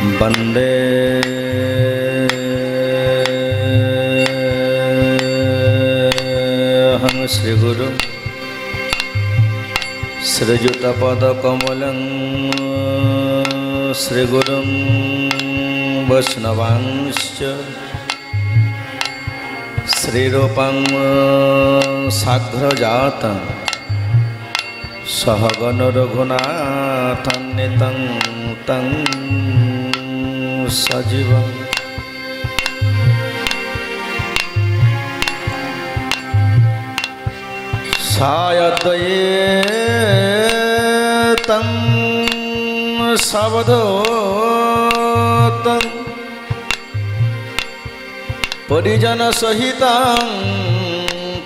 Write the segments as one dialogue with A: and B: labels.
A: वंदे हम श्रीगुरु श्रीयुतपदकमलं श्रीगुरुं वैष्णवांश्च श्रीरूपं साग्रजातं सहगण रघुनाथं नितं तं सजीवम् सायद्वयेतं सवधूतं परिजनसहितं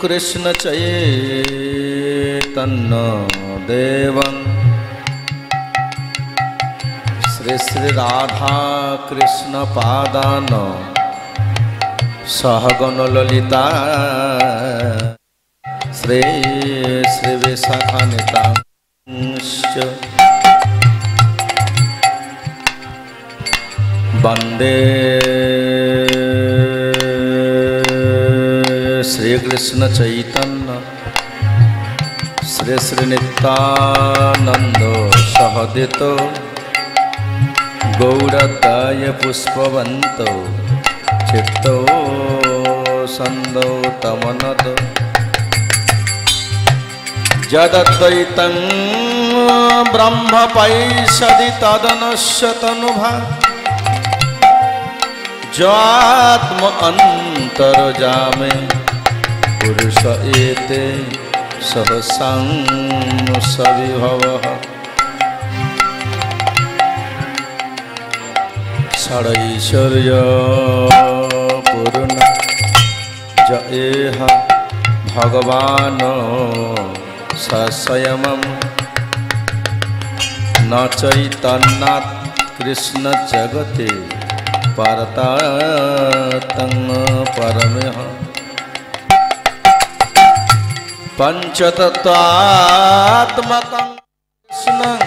A: कृष्णचैतन्यदेवं श्री श्री राधा कृष्ण पादान सहगण ललिता श्री श्री विशाखान्वितांश्च वंदे श्री कृष्ण चैतन्य श्री श्री नित्यानंद सहदितो गौरदाय पुष्पवंतो चित्तो संदो तमनद जदद्वैतं ब्रह्म पैषदि तदनश्य तनुभा ज्वात्म अंतर्जामे पुरुष एते सहसां सविभवः षडैश्वर्य पूर्ण जयेह भगवान सस्वयं न चैतन्यात् कृष्ण जगते परतातं परमः पंचतत्वात्मकं कृष्णं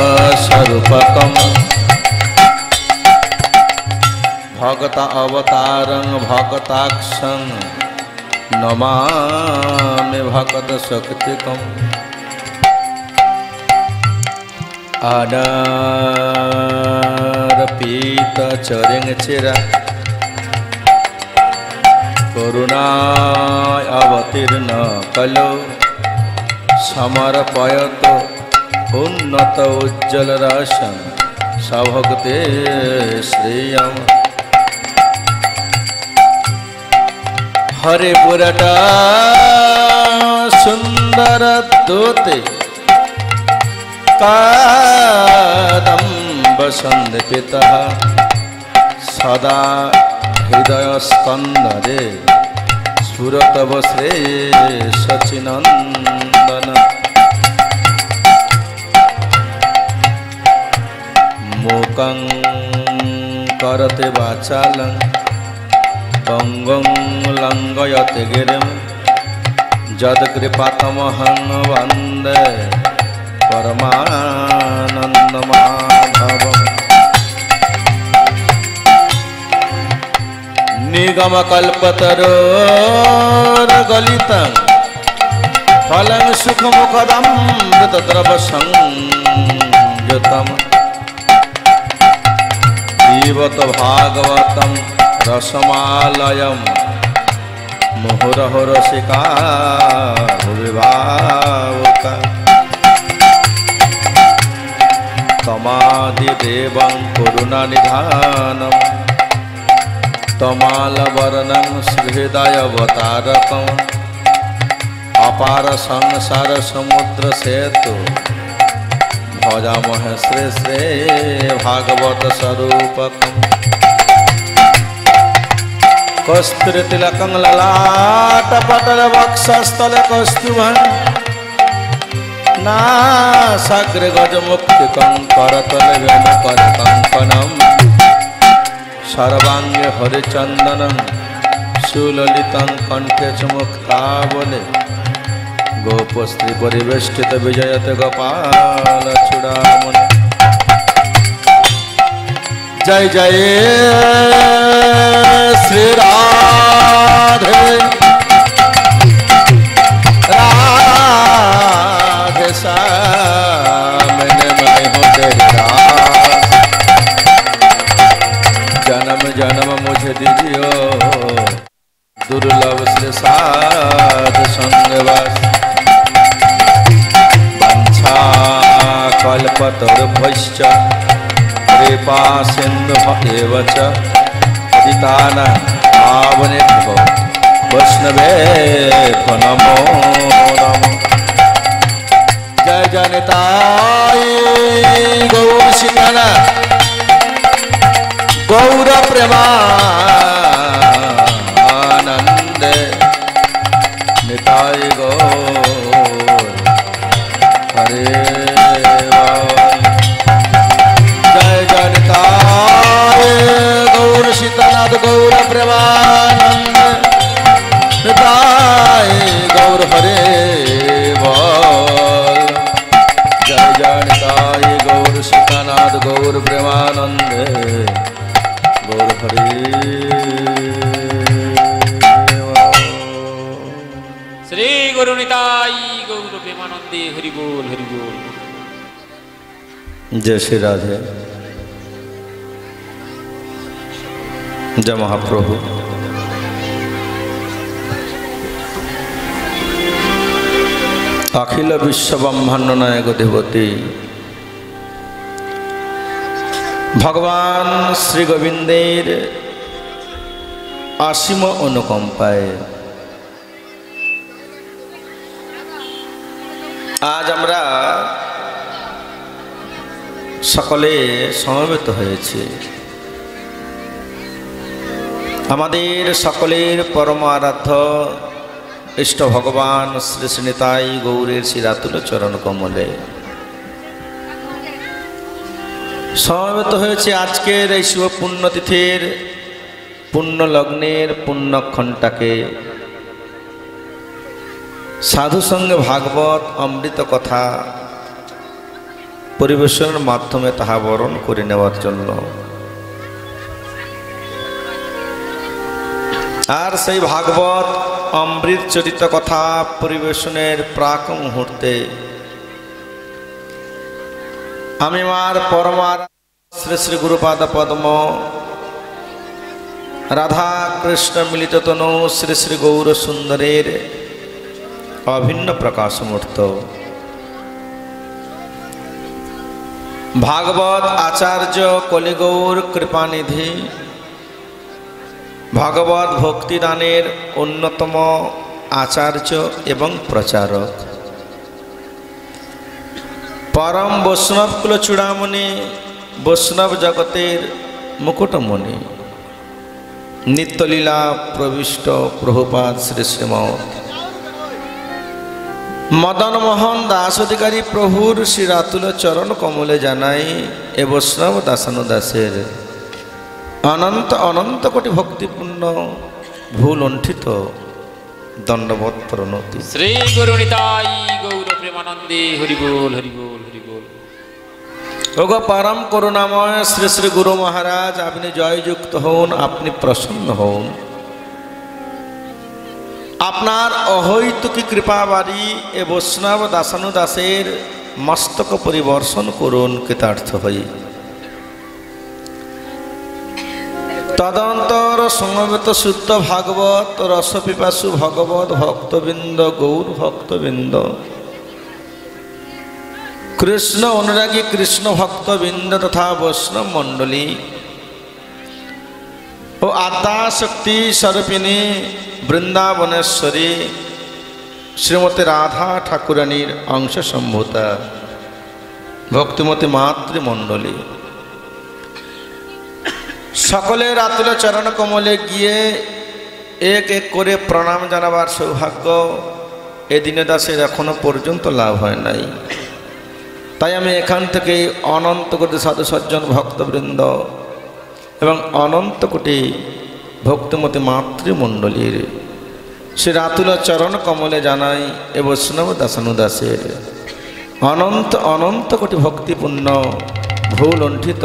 A: भक्तरूपस्वरूपकं भगत अवतारं भगताक्षं नमामि भगत शक्तिकम् आदारपीत चरिंग चिरा करुणाय अवतीर्ण कलो समर्पयतो उन्नत उज्ज्वल रसं सभक्ते श्रेयम् हरे पुरटा सुंदर दूते कादम्ब संदीपितः सदा हृदय स्कंदरे स्फुरतव श्रे सचिनंदन मूकं करते वाचालं पंगुं लंघयते गिरिं यत्कृपातमहं वन्दे परमानन्दमाधवम् निगमकल्पतरोर्गलितं फलं सुखमुखदमृतद्रवसंयुतं पिबत भागवतं रसमालयं मुहुरहो रसिका विभावका तमादिदेवं करुणानिधानं तमालवर्णं श्रीहृदयावतारकम् अपार संसार समुद्र सेतु भजामहे श्री श्री भागवत स्वरूपकम् कस्तूरितिलकं ललाटपटले वक्षस्थले कौस्तुभं नासाग्रे गजमुक्तिकं करतले वेणुकरकङ्कणं सर्वांगे हरिचंदनं सुललितं कंठे च मुक्तावले गोपस्त्री परिवेष्टित विजयते गोपाल चूड़ामणि। जय जय श्री राधे राधे श्याम मैं हूँ तेरी रास, जन्म जन्म मुझे दीजियो दुर्लभ श्री साध संगवास। वंशा कल्पतरुभ्यश्च कृपा सिन्धुभ्येव च पतितानां पावनेभ्यो वैष्णवेभ्यो नमो नमः। जय जय निताय गौर सीतानाथ गौर प्रेमानंद निताय गौर हरे जय जय निताय गौर सीतानाथ गौर प्रेमानंद निताय गौर हरे बोल। जय जय निताय गौर सीतानाथ गौर प्रेमानंद गौर हरे।
B: श्री गुरु निताई गौर प्रेमानंदे हरि बोल हरि बोल।
A: जय श्री राधे। जय महाप्रभु। अखिल विश्व ब्रह्मांड नायक देवती भगवान श्री गोविंदेर आसीम अनुकम्पाय आज আমরা সকলে সমবেত হয়েছি আমাদের সকলের পরম আরাধ্য ইষ্ট ভগবান শ্রী শ্রী নিতাই গৌরের শিরাতুল চরণ কমলে সমবেত হয়েছে আজকের এই শুভ পুণ্যতিথির পুণ্য লগ্নের পুণ্যক্ষণটাকে সাধু সঙ্গে ভাগবত অমৃত কথা পরিবেশনের মাধ্যমে তাহা বরণ করে নেওয়ার জন্য। আর সেই ভাগবত অমৃত চরিত কথা পরিবেশনের প্রাক মুহূর্তে আমি আমার পরমার শ্রী শ্রী গুরুপাদ পদ্ম রাধা কৃষ্ণ মিলিত তনু শ্রী শ্রী গৌর সুন্দরের অভিন্ন প্রকাশ মূর্ত ভাগবত আচার্য কলিগৌর কৃপানিধি ভাগবত ভক্তিদানের অন্যতম আচার্য এবং প্রচারক परम वैष्णव कुल चूड़ामणि वैष्णव जगतेर मुकुटमणि नित्यलीला प्रविष्ट प्रभुपाद श्री श्रीमद मदन मोहन दास अधिकारी प्रभुर श्रीरातुल चरण कमले जानाई ए वैष्णव दासानुदासेर अनंत अनंत कोटि भक्तिपूर्ण भूल लुंठित दंडवत प्रणति।
B: श्री गुरु निताई गौर प्रेमानंदे हरि बोल हरि बोल हरि बोल।
A: ओगो परम करुणामय श्री श्री गुरु महाराज अपनी जययुक्त हन अपनी प्रसन्न हन আপনার অহৈতুকী কৃপা বাড়ি এ বৈষ্ণব দাসানুদাসের মস্তক পরিবর্ষণ করুন কৃতার্থ হই। তদন্তর সমবেত শুদ্ধ ভাগবত রসপিপাসু ভগবত ভক্তবৃন্দ গৌর ভক্তবৃন্দ কৃষ্ণ অনুরাগী কৃষ্ণ ভক্তবৃন্দ তথা বৈষ্ণব মণ্ডলী ও আদ্যাশক্তি স্বরূপিণী বৃন্দাবনেশ্বরী শ্রীমতী রাধা ঠাকুরানীর অংশ সম্ভূতা ভক্তিমতী মাতৃমণ্ডলী সকলের আতুল চরণ কমলে গিয়ে এক এক করে প্রণাম জানাবার সৌভাগ্য এ দীনদাসের এখনো পর্যন্ত লাভ হয় নাই। তাই আমি এখান থেকে অনন্ত কোটি সাধু সজ্জন ভক্তবৃন্দ এবং অনন্ত কোটি ভক্তিমতী মাতৃমণ্ডলীর শ্রী রাতুল চরণ কমলে জানাই এ বৈষ্ণব দাসানুদাসের অনন্ত অনন্ত কোটি ভক্তিপূর্ণ ভুল লণ্ঠিত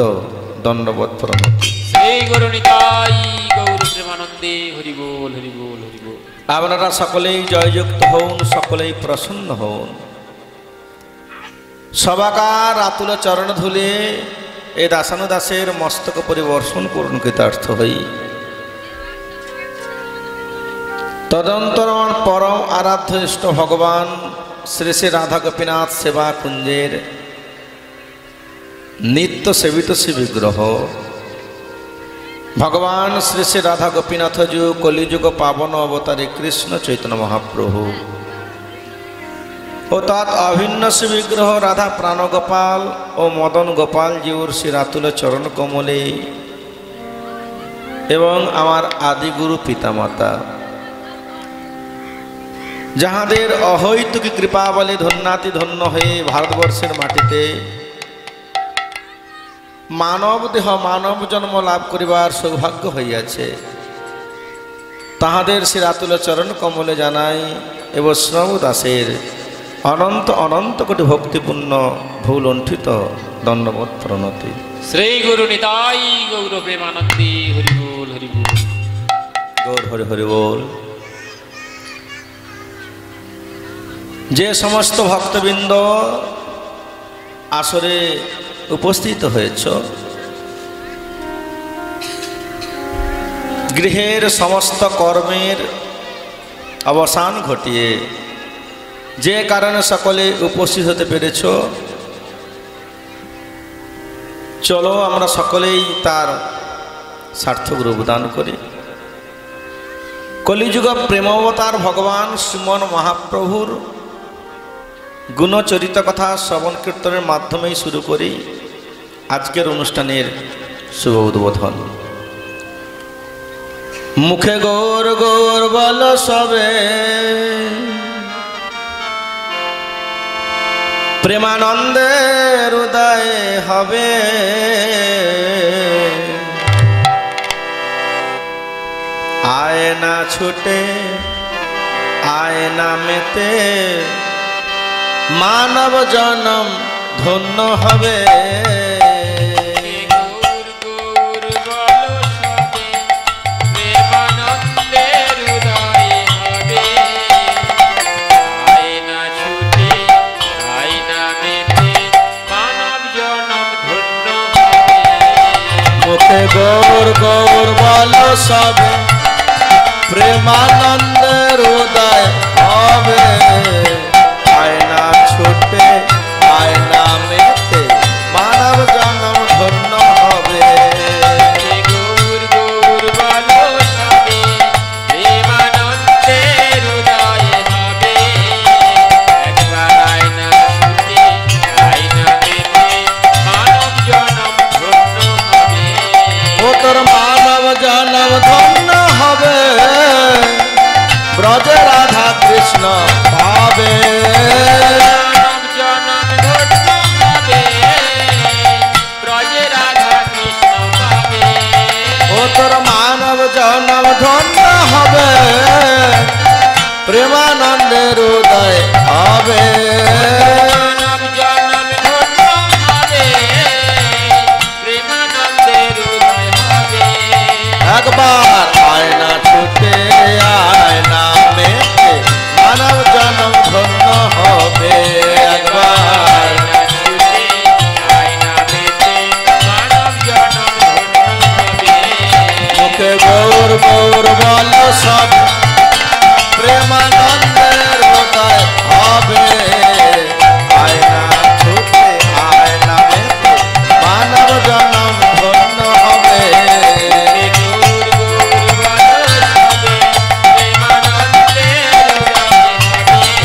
A: দণ্ডবত প্রণতি।
B: শ্রী গুরু নিতাই গৌর প্রেমানন্দে হরি বল হরি বল হরি বল।
A: আপনারা সকলেই জয়যুক্ত হন, সকলেই প্রসন্ন হন। সবাকার রাতুল চরণ ধুলে এ দাসানুদাসের মস্তক পরিবর্ষণ করুন কৃতার্থ হই। তদন্তরণ পরম আরাধ্য ইষ্ট ভগবান শ্রী শ্রী রাধা গোপীনাথ সেবা কুঞ্জের নিত্য সেবিত শ্রী বিগ্রহ ভগবান শ্রী শ্রী রাধা গোপীনাথ যু কলিযুগ পাবন অবতারে কৃষ্ণ চৈতন্য মহাপ্রভু ও তৎ অভিন্ন শ্রী বিগ্রহ রাধা প্রাণগোপাল ও মদন গোপাল জিউর শ্রী রাতুল চরণ কমলে এবং আমার আদিগুরু পিতামাতা যাহাদের অহৈতুকী কৃপা বলে ধন্যাতি ধন্য হয়ে ভারতবর্ষের মাটিতে মানব দেহ মানব জন্ম লাভ করিবার সৌভাগ্য হইয়াছে, তাহাদের শ্রী রাতুল চরণ কমলে জানাই এ বৈষ্ণব দাসের অনন্ত অনন্ত কোটি ভক্তিপূর্ণ ভুল লণ্ঠিত দণ্ডবত প্রণতি।
B: শ্রী গুরু নিতাই গৌর প্রেমানন্দে হরি বল হরি বল।
A: গৌর হরি হরি বল। যে সমস্ত ভক্তবৃন্দ আসরে উপস্থিত হয়েছ, গৃহের সমস্ত কর্মের অবসান ঘটিয়ে যে কারণে সকলে উপস্থিত হতে পেরেছ, চলো আমরা সকলেই তার সার্থক রূপদান করি। কলিযুগ প্রেমাবতার ভগবান শ্রীমন মহাপ্রভুর গুণচরিত কথা শ্রবণ কীর্তনের মাধ্যমেই শুরু করি আজকের অনুষ্ঠানের শুভ উদ্বোধন। মুখে গৌর গৌর বল সবে, প্রেমানন্দের উদয় হবে। আয় না ছুটে আয় না মেতে, মানব জনম ধন্য হবে।
B: গৌর গৌর বল সবে, প্রেমানন্দের উদয় হবে। আয় না ছুটে আয় না মেতে, মানব জনম ধন্য হবে।
A: মুখে গৌর গৌর বল সবে, প্রেমানন্দের উদয় হবে। আয় না ছুটে আয় না মেতে, মানব জনম ধন্য হবে।
B: গৌর গৌর বল সবে, প্রেমানন্দের উদয় হবে। একবার আয় না ছুটে আয় না মেতে, মানব জনম ধন্য হবে।
A: ও তোর মানব জনম ধন্য হবে, ব্রজে রাধা কৃষ্ণ পাবে।
B: মানব জনম ধন্য হবে, ব্রজে রাধা কৃষ্ণ পাবে।
A: ও তোর মানব জনম ধন্য হবে, প্রেমানন্দের উদয় হবে।
B: মানব জনম ধন্য হবে, প্রেমানন্দের উদয় হবে।
A: একবার আয় না ছুটে আয় না মেতে, মানব জনম ধন্য হবে। একবার
B: আয় না ছুটে আয় না মেতে, মানব জনম ধন্য হবে।
A: মুখে গৌর গৌর বল সব, প্রেমানন্দের উদয় হবে। আয় না ছুটে আয় না মেতে, মানব জনম ধন্য হবে।
B: গৌর গৌর বল সবে, প্রেমানন্দের উদয় হবে।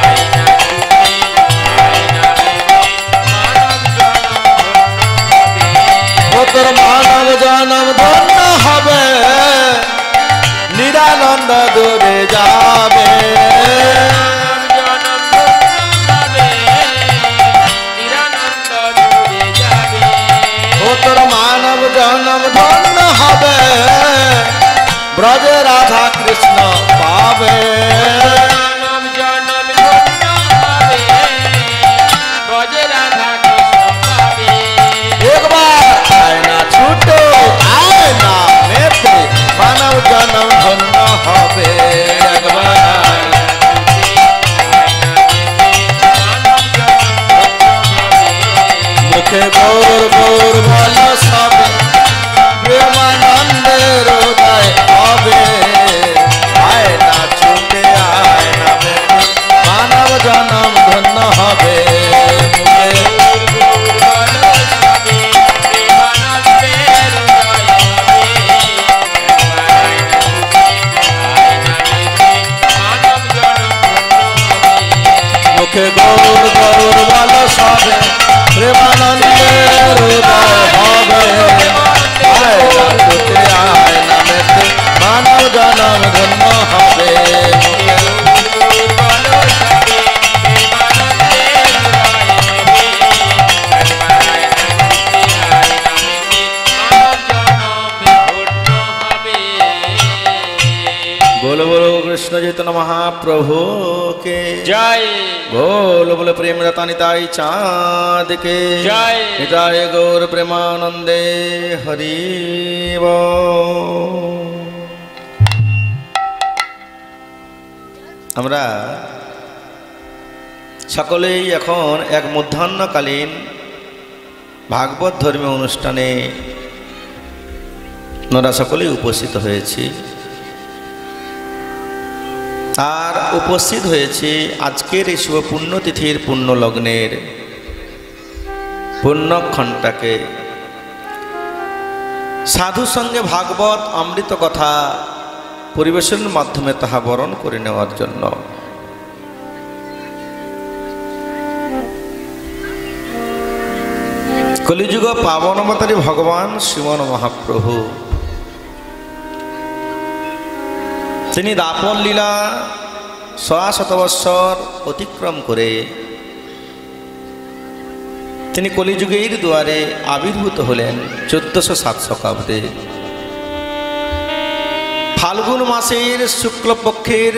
B: আয় না ছুটে আয় না মেতে, মানব জনম ধন্য হবে।
A: ও তোর মানব জনম ধন্য হবে, নিরানন্দ দূরে যাবে।
B: মানব জনম ধন্য হবে, নিরানন্দ দূরে যাবে।
A: ও তোর মানব জনম ধন্য হবে, ব্রজে রাধা কৃষ্ণ হবে।
B: জনম জনম ধন্য হবে, ব্রজে রাধা কৃষ্ণ পাবে।
A: একবার আয় না ছুটে আয় না মেতে, মানব জনম ধন্য হবে। একবার মুখে গৌর গৌর বল সবে, প্রেমানন্দের উদয় হবে। আয় না ছুটে আয় না মেতে, মানব জনম ধন্য হবে। মুখে মুখে গৌর গৌর বল সবে, প্রেমানন্দের উদয় হবে। আয় না ছুটে আয় না মেতে, মানব জনম ধন্য হবে। बोलो बोलो कृष्ण चैतन्य महाप्रभु के
B: জয়।
A: बोलो बोलो प्रेम रता निताई चाँद के
B: जय।
A: निताय गौर प्रेमानंदे हरि बोल। আমরা সকলেই এখন এক মধ্যাহ্নকালীন ভাগবত ধর্মীয় অনুষ্ঠানে আমরা সকলেই উপস্থিত হয়েছি। আর উপস্থিত হয়েছে আজকের এই শুভ পুণ্যতিথির পুণ্য লগ্নের পুণ্যক্ষণটাকে সাধু সঙ্গে ভাগবত অমৃত কথা পরিবেশনের মাধ্যমে তাহা বরণ করে নেওয়ার জন্য। কলিযুগ পাবনবতারী ভগবান শ্রীমন মহাপ্রভু তিনি দাপন লীলা ১০০ বৎসর অতিক্রম করে তিনি কলিযুগের দুয়ারে আবির্ভূত হলেন ১৪০৭ শতাব্দে ফাল্গুন মাসের শুক্লপক্ষের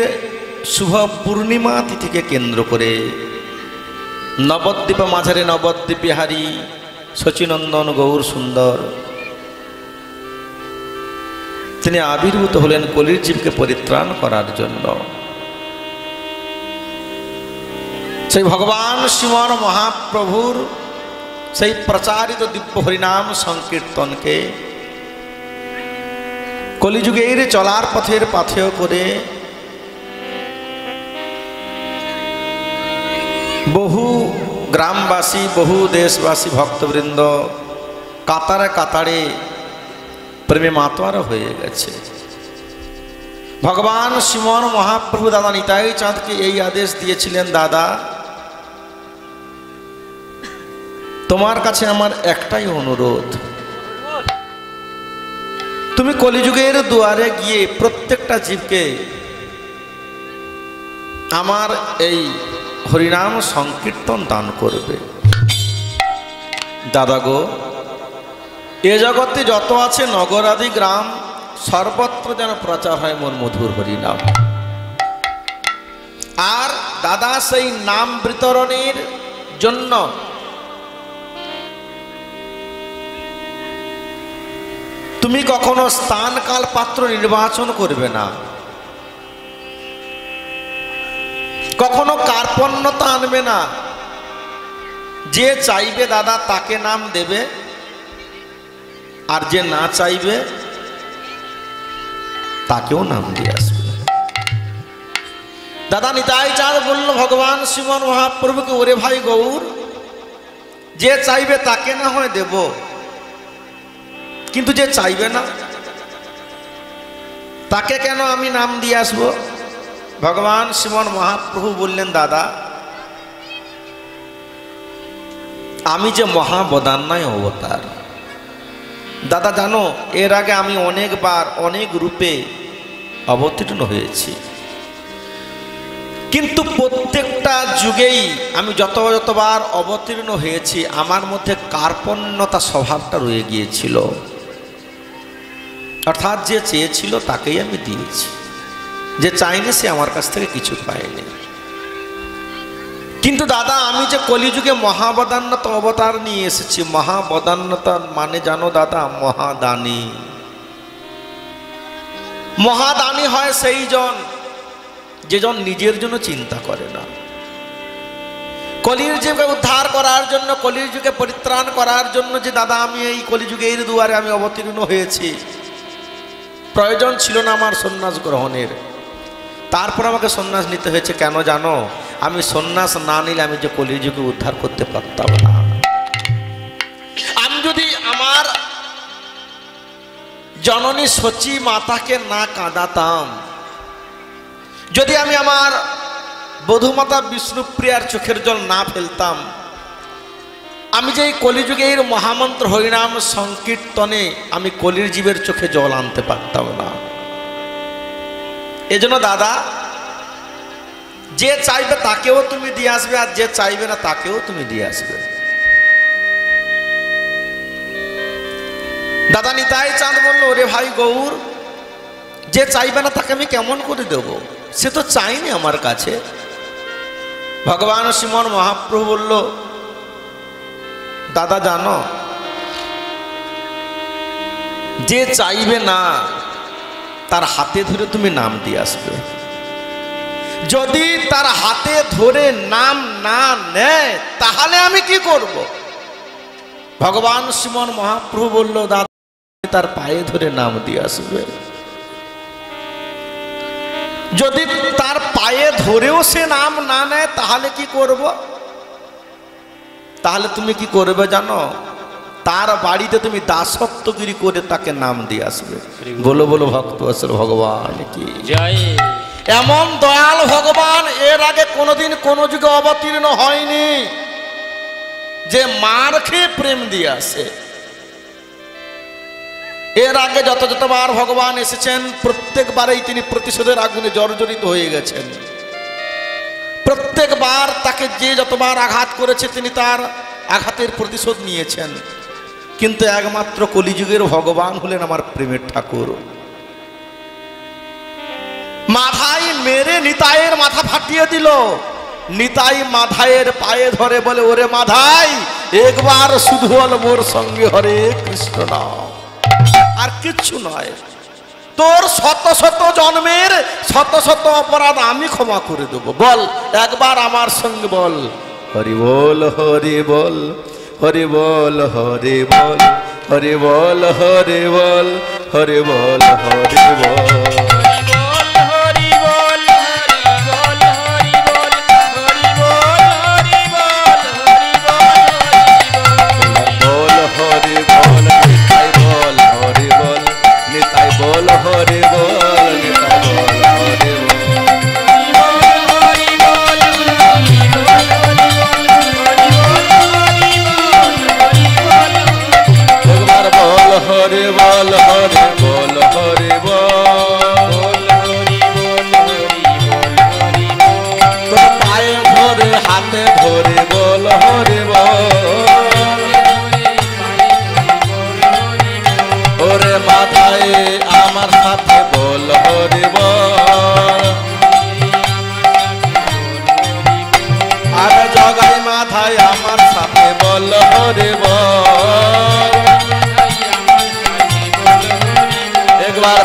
A: শুভ পূর্ণিমা তিথিকে কেন্দ্র করে নবদ্বীপ মাঝারে নবদ্বীপ বিহারী শচীনন্দন গৌর সুন্দর তিনি আবির্ভূত হলেন কলির জীবকে পরিত্রাণ করার জন্য। সেই ভগবান শ্রীমন মহাপ্রভুর সেই প্রচারিত দিব্য হরিনাম সংকীর্তনকে কলিযুগের চলার পথের পাথেয় করে বহু গ্রামবাসী বহু দেশবাসী ভক্তবৃন্দ কাতারে কাতারে প্রেমে মাতোয়ারা হয়ে গেছে। ভগবান শ্রীমন মহাপ্রভু দাদা নিতাই চাঁদকে এই আদেশ দিয়েছিলেন, দাদা তোমার কাছে আমার একটাই অনুরোধ, তুমি কলিযুগের দুয়ারে গিয়ে প্রত্যেকটা জীবকে আমার এই হরিনাম সংকীর্তন দান করবে। দাদা গো, এ জগতে যত আছে নগর আদি গ্রাম সর্বত্র যেন প্রচার হয় মোর মধুর হরিনাম। আর দাদা সেই নাম বিতরণের জন্য তুমি কখনো স্থান কাল পাত্র নির্বাচন করবে না, কখনো কার্পণ্যতা আনবে না। যে চাইবে দাদা তাকে নাম দেবে, আর যে না চাইবে তাকেও নাম দিয়ে আসবে। দাদা নিতাই চাঁদ বলল ভগবান শ্রীমন মহাপ্রভুকে, ওরে ভাই গৌর, যে চাইবে তাকে না হয় দেব, কিন্তু যে চাইবে না তাকে কেন আমি নাম দিয়ে আসবো? ভগবান শ্রীমন মহাপ্রভু বললেন, দাদা আমি যে মহাবদান্যায় অবতার, দাদা জানো এর আগে আমি অনেকবার অনেক রূপে অবতীর্ণ হয়েছি, কিন্তু প্রত্যেকটা যুগেই আমি যতবার অবতীর্ণ হয়েছি আমার মধ্যে কার্পণ্যতা স্বভাবটা রয়ে গিয়েছিল। অর্থাৎ যে চেয়েছিল তাকেই আমি দিয়েছি। যে চাইনি সে আমার কাছ থেকে কিছু পায়নি। কিন্তু দাদা আমি যে কলিযুগে মহাবদান্যতা অবতার নিয়ে এসেছি, মহাবদান্যতা মানে জানো দাদা, মহাদানী। মহাদানী হয় সেই জন যেজন নিজের জন্য চিন্তা করে না। কলির যুগে উদ্ধার করার জন্য, কলির যুগে পরিত্রাণ করার জন্য যে দাদা আমি এই কলিযুগের দুয়ারে আমি অবতীর্ণ হয়েছি, প্রয়োজন ছিল না আমার সন্ন্যাস গ্রহণের। তারপর আমাকে সন্ন্যাস নিতে হয়েছে। কেন জানো? আমি সন্ন্যাস না নিলে আমি যে কলিযুগে উদ্ধার করতে পারতাম না। আমি যদি আমার জননী সচী মাতাকে না কাঁদাতাম, যদি আমি আমার বধূমাতা বিষ্ণুপ্রিয়ার চোখের জল না ফেলতাম, আমি যে এই কলিযুগের মহামন্ত্র হরিনাম সংকীর্তনে আমি কলির জীবের চোখে জল আনতে পারতাম না। এজন্য দাদা যে চাইবে তাকেও তুমি দিয়ে আসবে, আর যে চাইবে না তাকেও তুমি দিয়ে আসবে। দাদা নিতাই চাঁদ বলল, ওরে ভাই গৌর, যে চাইবে না তাকে আমি কেমন করে দেব? সে তো চাইনি আমার কাছে। ভগবান শ্রীমন মহাপ্রভু বলল, দাদা জানো, যে চাইবে না তার হাতে ধরে তুমি নাম দিয়ে আসবে। যদি তার হাতে ধরে নাম না নেয় তাহলে আমি কি করব? ভগবান শ্রীমন মহাপ্রভু বলল, দাদা তার পায়ে ধরে নাম দিয়ে আসবে। যদি তার পায়ে ধরেও সে নাম না নেয় তাহলে কি করব? তাহলে তুমি কি করবে জানো? তার বাড়িতে তুমি দাসত্বগিরি করে তাকে নাম দিয়ে আসবে। বলো বলো ভক্ত আসল ভগবান কি জয়। এমন দয়াল ভগবান এর আগে কোনোদিন কোনো যুগে অবতীর্ণ হয়নি যে মার খেয়ে প্রেম দিয়ে আসে। এর আগে যতবার ভগবান এসেছেন প্রত্যেকবারেই তিনি প্রতিশোধের আগুনে জর্জরিত হয়ে গেছেন। প্রত্যেকবার তাকে যে যতবার আঘাত করেছে তিনি তার আঘাতের প্রতিশোধ নিয়েছেন। কিন্তু একমাত্র কলিযুগের ভগবান হলেন আমার প্রেমের ঠাকুর। মাথায় মেরে নিতাইয়ের মাথা ফাটিয়ে দিল। নিতাই মাধাইয়ের পায়ে ধরে বলে, ওরে মাধাই, একবার শুধু বল মোর সঙ্গে হরে কৃষ্ণ নাম, আর কিচ্ছু নয়। তোর শত শত জন্মের শত শত অপরাধ আমি ক্ষমা করে দেব। বল একবার আমার সঙ্গে বল, হরি বল হরি বল, হরি বল হরি বল, হরি বল হরি বল, হরি বল হরি বল।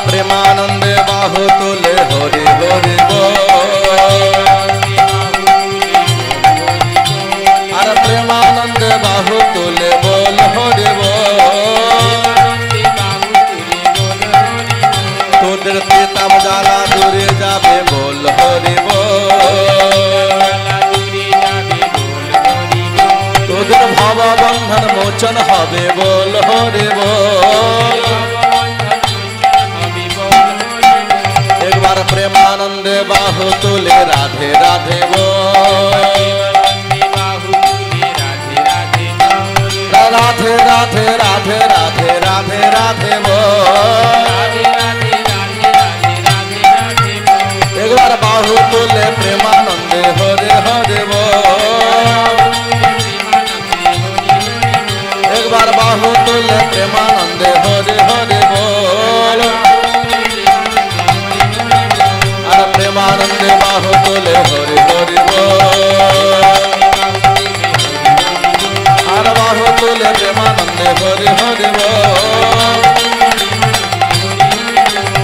A: প্রেমানন্দে বাহু তুলে হরি হরি বল, আর প্রেমানন্দে বাহু তুলে বল হরি বল। তোদের পিতাম জ্বালা দূরে যাবে বল হরি বল, তোদের ভব বন্ধন মোচন হবে বল হরি বল। প্রেমানন্দে বাহু তুলে রাধে রাধে বল, রাধে রাধে রাধে রাধে রাধে রাধে বল। একবার বাহু তুলে প্রেমানন্দে হরে হরে বল, একবার বাহু তুলে প্রেমানন্দে হরে হরে বল। প্রেমানন্দে প্রেমানন্দে হরি হরি বল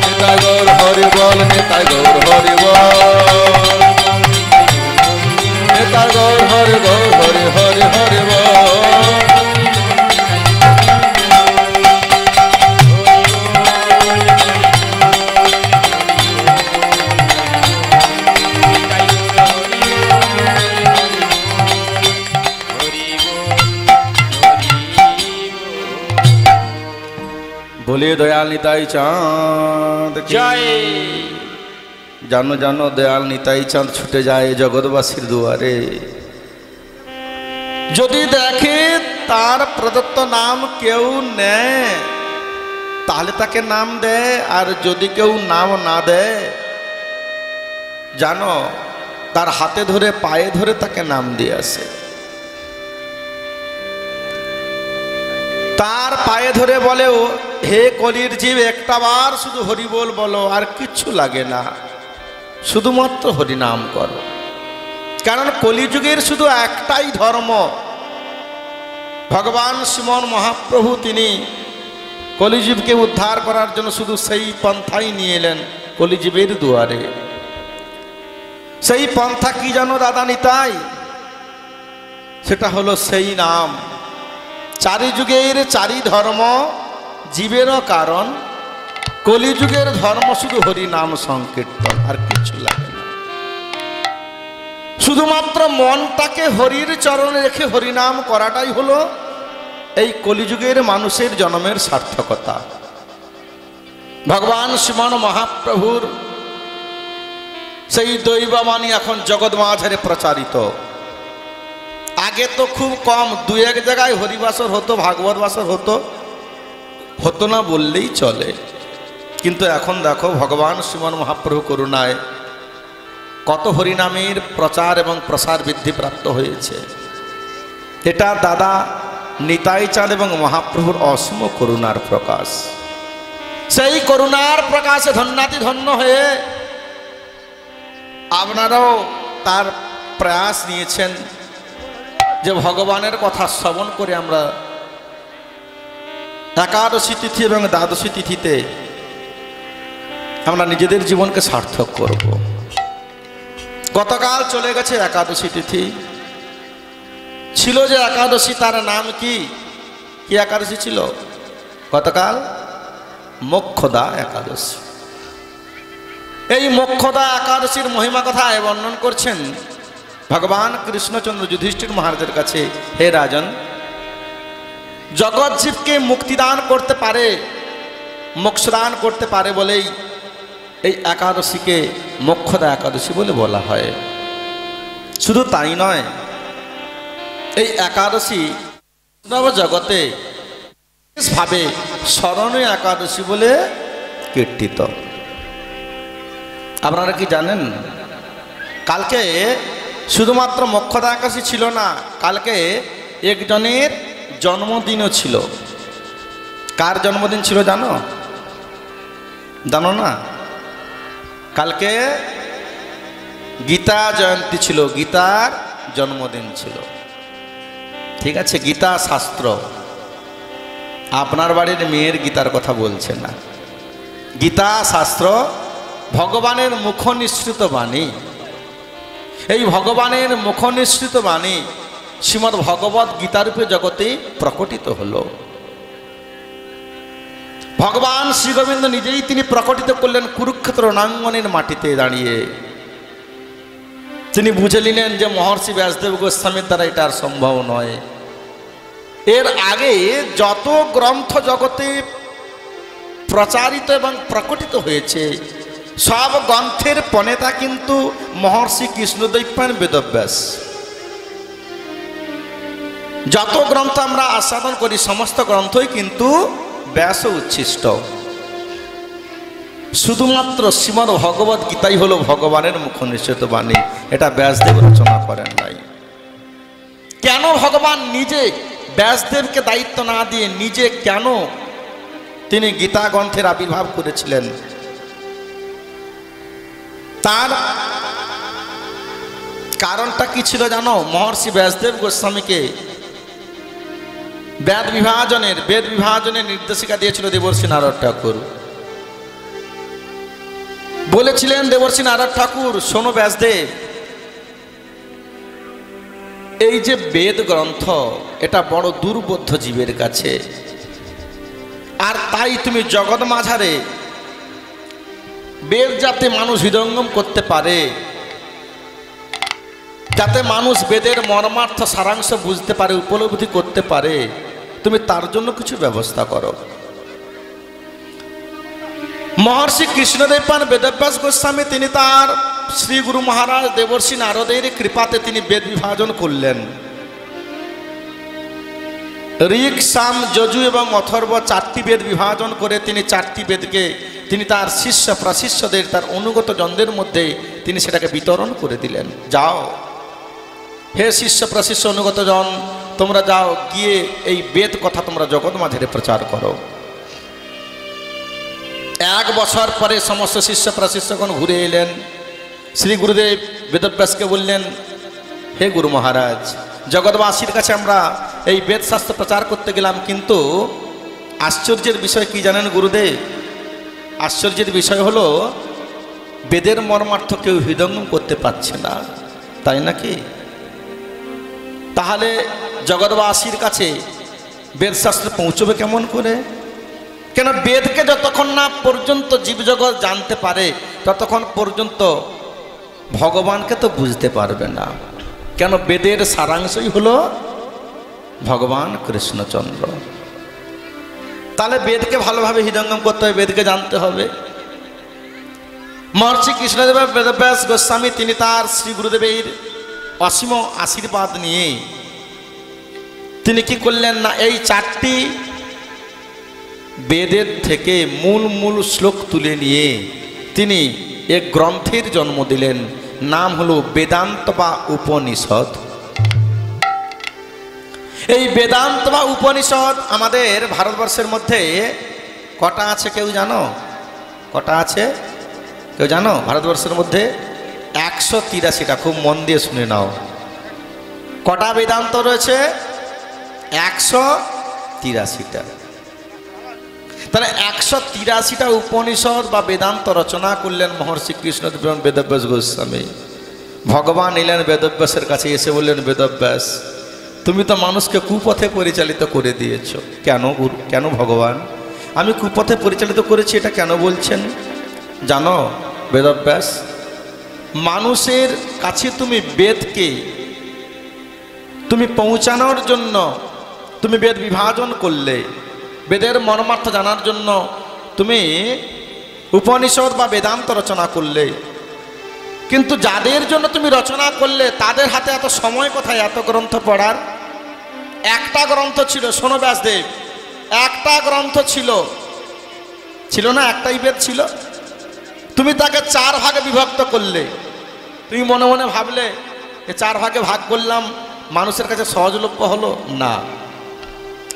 A: নিতাই গৌর হরি বল নিতাই গৌর হরি বল নিতাই গৌর হরি হরি হরি বল बोले दयाल निताई चाँद की
B: জয়।
A: জানো জানো দয়াল নিতাই চাঁদ ছুটে যায় জগৎবাসীর দুয়ারে যদি দেখে তার প্রদত্ত নাম কেউ নেয় তাহলে তাকে নাম দেয় আর যদি কেউ নাম না দেয় জানো তার হাতে ধরে পায়ে ধরে তাকে নাম দিয়ে আসে তার পায়ে ধরে বলেও হে কলির জীব একটা বার শুধু হরি বল বলো আর কিচ্ছু লাগে না শুধুমাত্র হরি নাম করো কারণ কলিযুগের শুধু একটাই ধর্ম ভগবান শ্রীমন মহাপ্রভু তিনি কলিজীবকে উদ্ধার করার জন্য শুধু সেই পন্থাই নিয়ে এলেন কলিজীবের দুয়ারে সেই পন্থা কি জানো দাদা নিতাই সেটা হলো সেই নাম চারি যুগের চারি ধর্ম জীবেরও কারণ কলিযুগের ধর্ম শুধু হরি নাম সংকীর্তন আর কিছু লাগে না শুধুমাত্র মনটাকে হরির চরণে রেখে হরিনাম করাটাই হলো এই কলিযুগের মানুষের জন্মের সার্থকতা ভগবান শ্রীমান মহাপ্রভুর সেই দৈববাণী এখন জগৎ মাঝারে প্রচারিত আগে তো খুব কম দু এক জায়গায় হরিবাসর হতো ভাগবত বাসর হতো না বললেই চলে কিন্তু এখন দেখো ভগবান শ্রীমান মহাপ্রভু করুণায় কত হরিনামের প্রচার এবং প্রসার বৃদ্ধি প্রাপ্ত হয়েছে এটা দাদা নিতাই চাঁদ এবং মহাপ্রভুর অসীম করুণার প্রকাশ সেই করুণার প্রকাশে ধন্যাতি ধন্য হয়ে আপনারাও তার প্রয়াস নিয়েছেন যে ভগবানের কথা শ্রবণ করে আমরা একাদশী তিথি এবং দ্বাদশী তিথিতে আমরা নিজেদের জীবনকে সার্থক করব গতকাল চলে গেছে একাদশী তিথি ছিল যে একাদশী তার নাম কি কি একাদশী ছিল গতকাল মোক্ষদা একাদশী এই মোক্ষদা একাদশীর মহিমা কথা বর্ণন করছেন ভগবান কৃষ্ণচন্দ্র যুধিষ্ঠির মহারাজের কাছে হে রাজন জগৎ জীবকে মুক্তিদান করতে পারে মোক্ষদান করতে পারে বলেই এই একাদশীকে মোক্ষদা একাদশী বলে বলা হয় শুধু তাই নয় এই একাদশী নব জগতে বিশেষভাবে স্মরণীয় একাদশী বলে কীর্তিত আপনারা কি জানেন কালকে শুধুমাত্র মোক্ষদা একাদশী ছিল না কালকে একজনের জন্মদিনও ছিল কার জন্মদিন ছিল জানো না কালকে গীতা জয়ন্তী ছিল গীতার জন্মদিন ছিল ঠিক আছে গীতা শাস্ত্র আপনার বাড়ির মেয়ের গীতার কথা বলছে না গীতা শাস্ত্র ভগবানের মুখ নিঃসৃত বাণী এই ভগবানের মুখ নিঃসৃত বাণী শ্রীমদ্ ভগবত গীতারূপে জগতে প্রকটিত হলো ভগবান শ্রী গোবিন্দ নিজেই তিনি প্রকটিত করলেন কুরুক্ষেত্র রণাঙ্গনের মাটিতে দাঁড়িয়ে তিনি বুঝে নিলেন যে মহর্ষি ব্যাসদেব গোস্বামীর দ্বারা এটা আর সম্ভব নয় এর আগে যত গ্রন্থ জগতে প্রচারিত এবং প্রকটিত হয়েছে সব গ্রন্থের প্রণেতা কিন্তু মহর্ষি কৃষ্ণদ্বৈপায়ন বেদব্যাস যত গ্রন্থ আমরা আস্বাদন করি সমস্ত গ্রন্থই কিন্তু ব্যাস উচ্ছিষ্ট শুধুমাত্র শ্রীমদ্ ভগবত গীতাই হলো ভগবানের মুখ নিঃসৃত বাণী এটা ব্যাসদেব রচনা করেন নাই কেন ভগবান নিজে ব্যাসদেবকে দায়িত্ব না দিয়ে নিজে কেন তিনি গীতা গ্রন্থের আবির্ভাব করেছিলেন তার কারণটা কি ছিল জানো মহর্ষি ব্যাসদেব গোস্বামীকে বেদ বিভাজনের নির্দেশিকা দিয়েছিল দেবর্ষী নারদ ঠাকুর। বলেছিলেন দেবর্ষী নারদ ঠাকুর, শোনো ব্যাসদেব, এই যে বেদ গ্রন্থ এটা বড় দুর্বোধ্য জীবের কাছে, আর তাই তুমি জগৎ মাঝারে বেদ যাতে মানুষ হৃদয়ঙ্গম করতে পারে, যাতে মানুষ বেদের মর্মার্থ সারাংশ বুঝতে পারে, উপলব্ধি করতে পারে, তুমি তার জন্য কিছু ব্যবস্থা করো। মহর্ষি কৃষ্ণদেব পান বেদব্যাস গোস্বামী তিনি তার শ্রী গুরু মহারাজ দেবর্ষী নারদের কৃপাতে তিনি বেদ বিভাজন করলেন। ঋক, সাম, যজু এবং অথর্ব 4টি বেদ বিভাজন করে তিনি 4টি বেদকে তিনি তার শিষ্য প্রশিষ্যদের, তার অনুগত জনদের মধ্যে তিনি সেটাকে বিতরণ করে দিলেন। যাও হে শিষ্য প্রশিষ্য অনুগত জন, তোমরা যাও, গিয়ে এই বেদ কথা তোমরা জগৎ মাঝারে প্রচার করো। 1 বছর পরে সমস্ত শিষ্য প্রশিষ্যগণ ঘুরে এলেন। শ্রী গুরুদেব বেদব্যাসকে বললেন, হে গুরু মহারাজ, জগৎবাসীর কাছে আমরা এই বেদ শাস্ত্র প্রচার করতে গেলাম, কিন্তু আশ্চর্যের বিষয় কি জানেন গুরুদেব? আশ্চর্যের বিষয় হলো বেদের মর্মার্থ কেউ হৃদয়ঙ্গম করতে পারছে না, তাই নাকি? তাহলে জগৎবাসীর কাছে বেদ শাস্ত্র পৌঁছবে কেমন করে? কেন বেদকে যতক্ষণ না পর্যন্ত জীবজগৎ জানতে পারে ততক্ষণ পর্যন্ত ভগবানকে তো বুঝতে পারবে না। কেন বেদের সারাংশই হলো ভগবান কৃষ্ণচন্দ্র। তাহলে বেদকে ভালোভাবে হৃদয়ঙ্গম করতে হবে, বেদকে জানতে হবে। মহর্ষি কৃষ্ণদেব বেদব্যাস গোস্বামী তিনি তার শ্রী গুরুদেবের অসীম আশীর্বাদ নিয়ে তিনি কি করলেন না, এই 4টি বেদের থেকে মূল শ্লোক তুলে নিয়ে তিনি এক গ্রন্থের জন্ম দিলেন, নাম হলো বেদান্ত বা উপনিষদ। এই বেদান্ত বা উপনিষদ আমাদের ভারতবর্ষের মধ্যে কটা আছে কেউ জানো? কটা আছে কেউ জানো? ভারতবর্ষের মধ্যে 183টা। খুব মন দিয়ে শুনে নাও, কটা বেদান্ত রয়েছে? 183টা। তাহলে 183টা উপনিষদ বা বেদান্ত রচনা করলেন মহর্ষি কৃষ্ণদেব বেদব্যাস গোস্বামী। ভগবান এলেন বেদব্যাসের কাছে, এসে বললেন, বেদব্যাস তুমি তো মানুষকে কুপথে পরিচালিত করে দিয়েছ। কেন গুরু, কেন ভগবান আমি কুপথে পরিচালিত করেছি এটা কেন বলছেন? জানো বেদব্যাস, মানুষের কাছে তুমি বেদকে তুমি পৌঁছানোর জন্য তুমি বেদ বিভাজন করলে, বেদের মর্মার্থ জানার জন্য তুমি উপনিষদ বা বেদান্ত রচনা করলে, কিন্তু যাদের জন্য তুমি রচনা করলে তাদের হাতে এত সময় কোথায় এত গ্রন্থ পড়ার? একটা গ্রন্থ ছিল, শোনো ব্যাসদেব, একটা গ্রন্থ ছিল না? একটাই বেদ ছিল। তুমি তাকে 4 ভাগে বিভক্ত করলে। তুমি মনে মনে ভাবলে যে 4 ভাগে ভাগ করলাম মানুষের কাছে সহজলভ্য হলো না,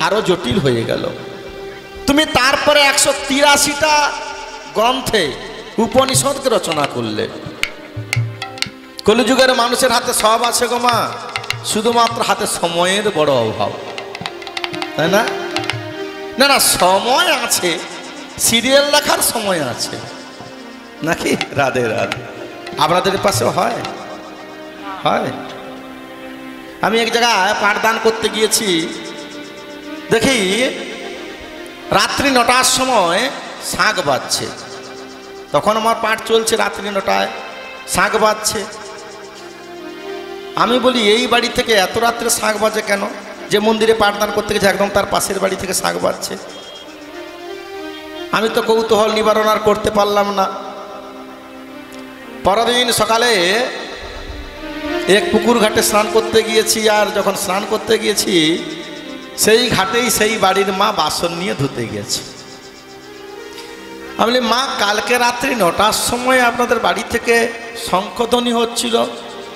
A: আরো জটিল হয়ে গেল। তুমি তারপরে 183টা গ্রন্থে উপনিষদকে রচনা করলে। কলিযুগের মানুষের হাতে সব আছে গো মা, শুধুমাত্র হাতে সময়ের বড় অভাব, তাই না? না না, সময় আছে, সিরিয়াল দেখার সময় আছে নাকি? রাধে রাধে। আপনাদের পাশে হয়? হয়। আমি এক জায়গায় পাঠদান করতে গিয়েছি, দেখি রাত্রি 9টার সময় শাঁখ বাজছে। তখন আমার পাঠ চলছে, রাত্রি 9টায় শাঁখ বাজছে। আমি বলি এই বাড়ি থেকে এত রাত্রে শাঁখ বাজে কেন? যে মন্দিরে পাঠদান করতে গেছে একদম তার পাশের বাড়ি থেকে শাঁখ বাজছে। আমি তো কৌতূহল নিবারণ আর করতে পারলাম না। পরদিন সকালে এক পুকুর ঘাটে স্নান করতে গিয়েছি, আর যখন স্নান করতে গিয়েছি সেই ঘাটেই সেই বাড়ির মা বাসন নিয়ে ধুতে গেছে। আমি বলি, মা কালকে রাত্রি 9টার সময় আপনাদের বাড়ি থেকে শঙ্খধ্বনি হচ্ছিল,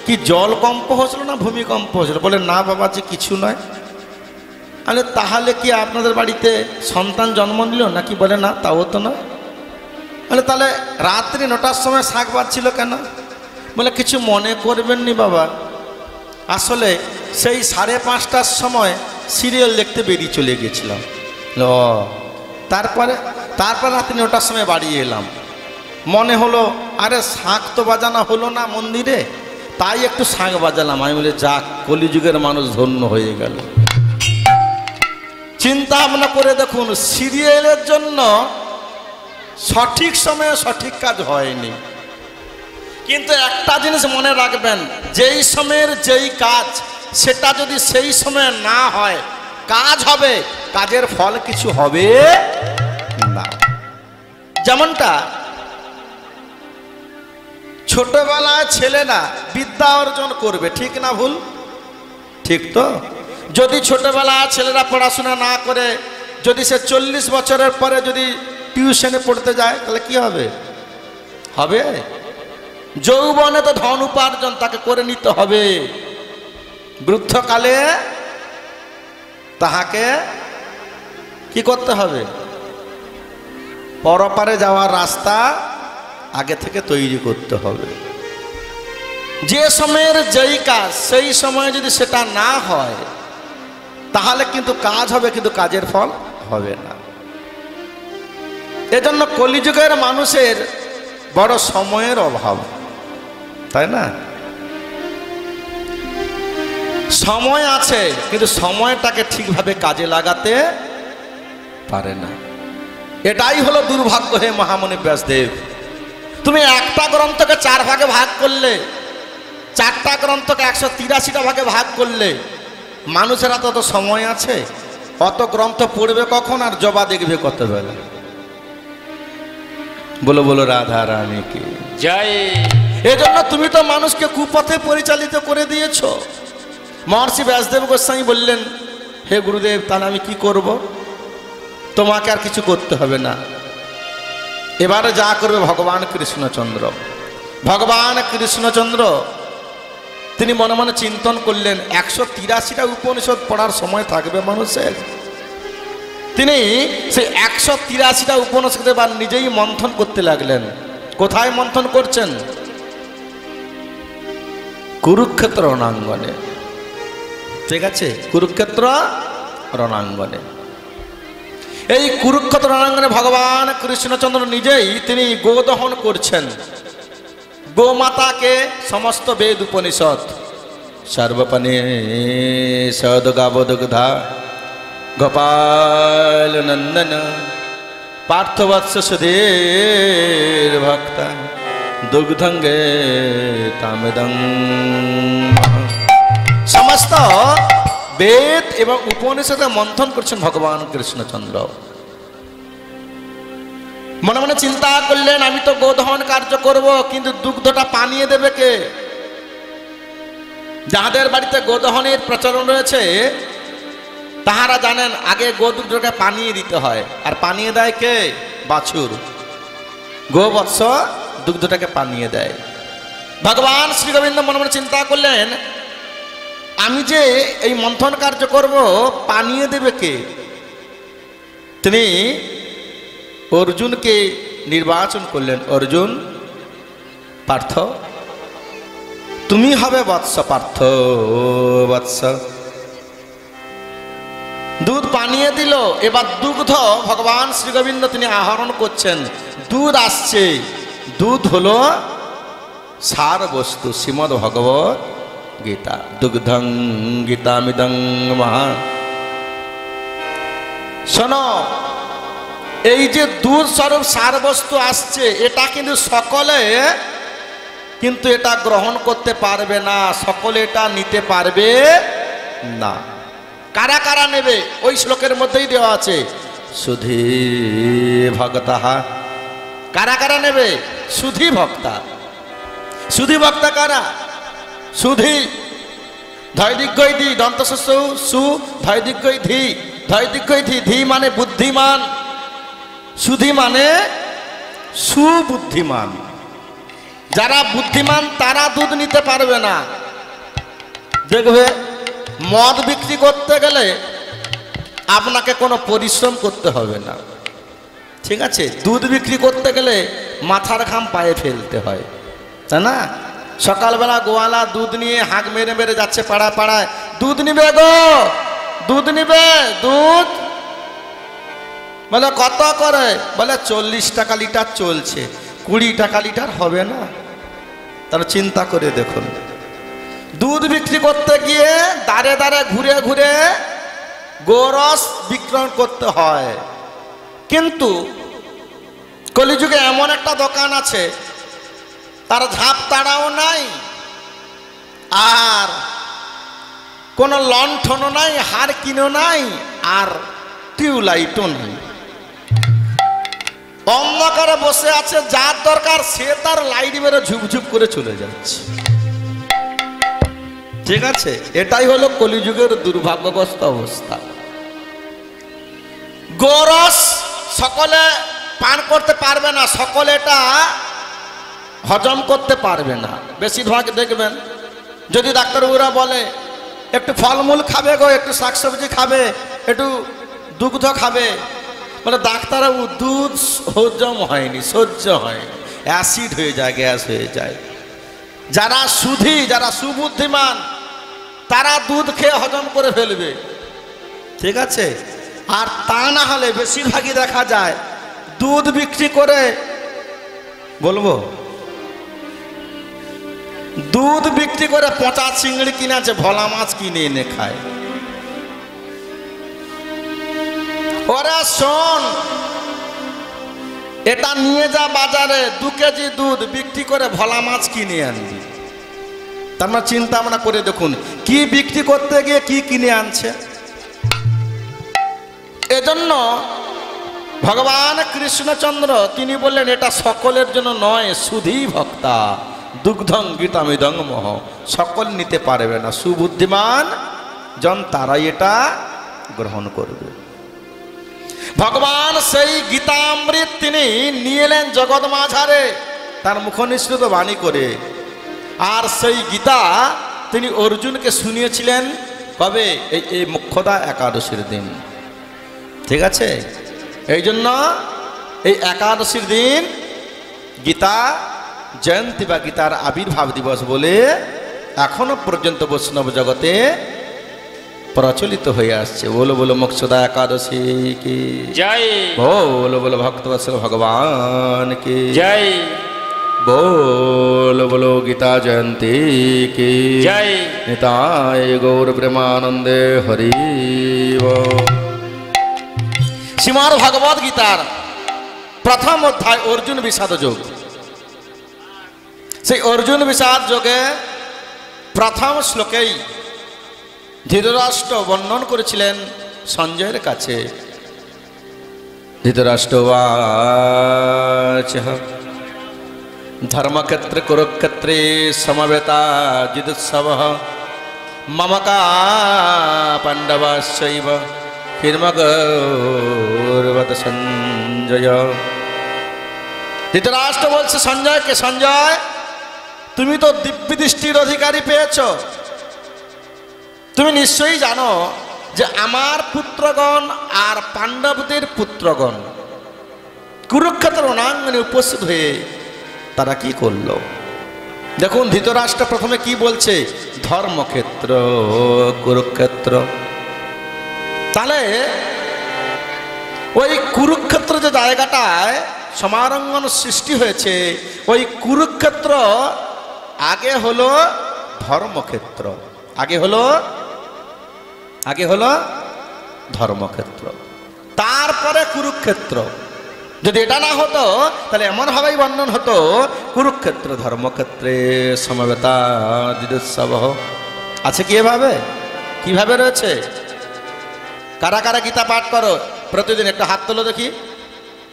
A: কি জলকম্প হচ্ছিল না ভূমিকম্প হচ্ছিল? বলে, না বাবাজি কিছু নয়। আমি তাহলে কি আপনাদের বাড়িতে সন্তান জন্ম নিল নাকি? বলে, না তাও তো না। বলে, তাহলে রাত্রি 9টার সময় শাঁখ বাজছিল কেন? বলে, কিছু মনে করবেন নি বাবা, আসলে সেই 5:30টার সময় সিরিয়াল দেখতে বেরিয়ে চলে গেছিলাম। ও তারপরে রাত্রি 9টার সময় বাড়ি এলাম। মনে হলো আরে শাঁখ তো বাজানো হলো না মন্দিরে, তাই একটু শাঁখ বাজালাম। আমি বলি যাক, কলিযুগের মানুষ ধন্য হয়ে গেল। চিন্তা ভাবনা করে দেখুন, সিরিয়ালের জন্য সঠিক সময়ে সঠিক কাজ হয়নি। কিন্তু একটা জিনিস মনে রাখবেন, যেই সময়ের যেই কাজ সেটা যদি সেই সময়ে না হয়, কাজ হবে, কাজের ফল কিছু হবে না। যেমনটা ছোটবেলায় ছেলেরা বিদ্যা অর্জন করবে, ঠিক না ভুল? ঠিক তো? যদি ছোটবেলায় ছেলেরা পড়াশোনা না করে যদি সে 40 বছরের পরে যদি টিউশনে পড়তে যায়, তাহলে কি হবে? হবে? যৌবনে তো ধন উপার্জন তাকে করে নিতে হবে, বৃদ্ধকালে তাহাকে কি করতে হবে? পরপারে যাওয়ার রাস্তা আগে থেকে তৈরি করতে হবে। যে সময়ের যেই কাজ সেই সময়ে যদি সেটা না হয়, তাহলে কিন্তু কাজ হবে, কিন্তু কাজের ফল হবে না। এজন্য কলিযুগের মানুষের বড় সময়ের অভাব, তাই না? সময় আছে কিন্তু সময়টাকে ঠিকভাবে কাজে লাগাতে পারে না। এটাই হলো দুর্ভাগ্য। হে মহামনি ব্যাসদেব, তুমি একটা গ্রন্থকে 4 ভাগে ভাগ করলে, 4টা গ্রন্থকে 183টা ভাগে ভাগ করলে, মানুষের এত সময় আছে? অত গ্রন্থ পড়বে কখন আর জবা দেখবে কত বেলা? বলো বলো রাধা রানী কি
B: জয়।
A: এজন্য তুমি তো মানুষকে কুপথে পরিচালিত করে দিয়েছো। মহর্ষি ব্যাসদেব গোস্বামী বললেন, হে গুরুদেব, তাহলে আমি কি করব? তোমাকে আর কিছু করতে হবে না, এবারে যা করবে ভগবান কৃষ্ণচন্দ্র। ভগবান কৃষ্ণচন্দ্র তিনি মনে মনে চিন্তন করলেন, 183টা উপনিষদ পড়ার সময় থাকবে মানুষের? তিনি সেই 183টা উপনিষদ এবার নিজেই মন্থন করতে লাগলেন। কোথায় মন্থন করছেন? কুরুক্ষেত্র রণাঙ্গনে। ঠিক আছে, কুরুক্ষেত্র রণাঙ্গনে। এই কুরুক্ষেত্র রণাঙ্গনে ভগবান কৃষ্ণচন্দ্র নিজেই তিনি গোদহন করছেন। গোমাতাকে সমস্ত বেদ উপনিষদ সর্বপনে সদগাবদগ্ধা গোপাল নন্দন পার্থবৎস সুধীর ভক্তা দুগ্ধঙ্গে তামেদং। সমস্ত বেদ এবং উপনিষদে মন্থন করছেন ভগবান কৃষ্ণচন্দ্র। মনে মনে চিন্তা করলেন, আমি তো গোদহন কার্য করব, কিন্তু দুগ্ধটা পানিয়ে দেবে কে? যাদের বাড়িতে গোদহনের প্রচলন রয়েছে তাহারা জানেন, আগে গোদুগ্ধটাকে পানিয়ে দিতে হয়। আর পানিয়ে দেয় কে? বাছুর। গোবৎস দুগ্ধটাকে পানিয়ে দেয়। ভগবান শ্রী গোবিন্দ মনে মনে চিন্তা করলেন, আমি যে এই মন্থন কার্য করব, পানিয়ে দেবে কে? তিনি অর্জুনকে নির্বাচন করলেন। অর্জুন, পার্থ, তুমি হবে বৎস। পার্থ বৎস দুধ পানিয়ে দিল। এবার দুগ্ধ ভগবান শ্রী গোবিন্দ তিনি আহরণ করছেন। দুধ আসছে, দুধ হলো সার বস্তু। শ্রীমদ্ ভগবত গীতা, দুগ্ধং গীতামিদং মহা। শোনো, এই যে দুধ স্বরূপ সার বস্তু আসছে, এটা কিন্তু সকলে কিন্তু এটা গ্রহণ করতে পারবে না, সকলে এটা নিতে পারবে না। কারা কারা নেবে? ওই শ্লোকের মধ্যেই দেওয়া আছে, সুধী ভক্তা। কারা কারা নেবে? সুধী ভক্তা। সুধী ভক্তা কারা? সুধী ধৈদিগ্যই ধি, দন্তস্য সু, ধৈদিগ্যই ধি, ধৈদিগ্যই ধি। ধি মানে বুদ্ধিমান, সুধী মানে সুবুদ্ধিমান। যারা বুদ্ধিমান তারা দুধ নিতে পারবে না। দেখবে, মদ বিক্রি করতে গেলে আপনাকে কোনো পরিশ্রম করতে হবে না, ঠিক আছে? দুধ বিক্রি করতে গেলে মাথার ঘাম পায়ে ফেলতে হয়, তাই না? সকালবেলা গোয়ালা দুধ নিয়ে হাঁক মেরে মেরে যাচ্ছে পাড়া পাড়ায়, দুধ নিবে গো, দুধ নিবে দুধ, বলে কত করে, বলে 40 টাকা লিটার চলছে, 20 টাকা লিটার হবে না? তাহলে চিন্তা করে দেখুন, দুধ বিক্রি করতে গিয়ে দাঁড়ে দাঁড়ে ঘুরে ঘুরে গোরস বিক্রয় করতে হয়। কিন্তু কলিযুগে এমন একটা দোকান আছে, তার ঝাঁপ তাড়াও নাই, আর কোনো লণ্ঠনও নাই, হার কিনো নাই, আর টিউবলাইটও নাই। অন্ধকারে বসে আছে, যার দরকার সে তার লাইট মেরে ঝুপঝুপ করে চলে যাচ্ছে। ঠিক আছে, এটাই হলো কলিযুগের দুর্ভাগ্যগ্রস্ত অবস্থা। গোরস সকলে পান করতে পারবে না, সকলে এটা হজম করতে পারবে না। বেশিরভাগ দেখবেন, যদি ডাক্তারবাবুরা বলে একটু ফলমূল খাবে গো, একটু শাকসবজি খাবে, একটু দুগ্ধ খাবে, বলে ডাক্তারবাবু দুধ হজম হয়নি, সহ্য হয়নি, অ্যাসিড হয়ে যায়, গ্যাস হয়ে যায়। যারা সুধী, যারা সুবুদ্ধিমান, তারা দুধ খেয়ে হজম করে ফেলবে। ঠিক আছে, আর তা না হলে বেশিরভাগই দেখা যায় দুধ বিক্রি করে, বলবো দুধ বিক্রি করে পচা চিংড়ি কিনে আছে, ভোলা মাছ কিনে এনে খায়। ওরা শোন, এটা নিয়ে যা বাজারে, 2 কেজি দুধ বিক্রি করে ভোলা মাছ কিনে আনবি। তার মানে চিন্তা ভাবনা করে দেখুন, কি বিক্রি করতে গিয়ে কি কিনে আনছে। এজন্য ভগবান কৃষ্ণচন্দ্র তিনি বললেন, এটা সকলের জন্য নয়, সুধী ভক্তা দুগ্ধং গীতামিদং মহ, সকল নিতে পারবে না, সুবুদ্ধিমান জন তারাই এটা গ্রহণ করবে। ভগবান সেই গীতামৃত তিনি নিয়ে এলেন জগৎ মাঝারে তার মুখনিসৃত বাণী করে, আর সেই গীতা তিনি অর্জুনকে শুনিয়েছিলেন কবে? এই মুখ্যদা একাদশীর দিন। ঠিক আছে, এই জন্য এই একাদশীর দিন গীতা জয়ন্তী বা গীতার আবির্ভাব দিবস বলে এখনো পর্যন্ত বৈষ্ণব জগতে প্রচলিত হয়ে আসছে। বলো বলো মোক্ষদা একাদশী কি
B: জয়,
A: বলো বলো ভক্তবৎসল ভগবান কি
B: জয়,
A: बोलो बोलो गीता जयंती की
B: जय।
A: निताय गौर प्रेमानंदे हरि बोल। श्रीमद् भगवद गीतार प्रथम अध्याय अर्जुन विषाद योग। से अर्जुन विषाद योगे प्रथम श्लोकेई धृतराष्ट्र वर्णन करेছিলেন সঞ্জয়ের কাছে। धृतराष्ट्रवाच धर्मक्षेत्र कुरुक्षेत्रे समवेता जिदुत्सवः मम का पांडवाश्चैव किर्मगौरवत संजय। धृतराष्ट्र বলছে সঞ্জয়কে, সঞ্জয় তুমি তো দিব্য দৃষ্টির অধিকারী পেয়েছো, তুমি নিশ্চয়ই জানো যে আমার পুত্রগণ আর পাণ্ডবদের পুত্রগণ কুরুক্ষেত্র রণাঙ্গনে উপস্থিত হয়ে তারা কি করলো। দেখুন ধৃতরাষ্ট্র প্রথমে কি বলছে, ধর্মক্ষেত্র কুরুক্ষেত্র। তাহলে ওই কুরুক্ষেত্র যে জায়গাটায় সমারঙ্গন সৃষ্টি হয়েছে, ওই কুরুক্ষেত্র আগে হলো ধর্মক্ষেত্র, আগে হলো ধর্মক্ষেত্র, তারপরে কুরুক্ষেত্র। যদি এটা না হতো তাহলে এমন ভাবেই বর্ণন হতো, কুরুক্ষেত্র ধর্মক্ষেত্রে সমবেতা দিদুৎসব আছে। কিভাবে রয়েছে? কারা কারা গীতা পাঠ করো প্রতিদিন? একটা হাত তোলো দেখি।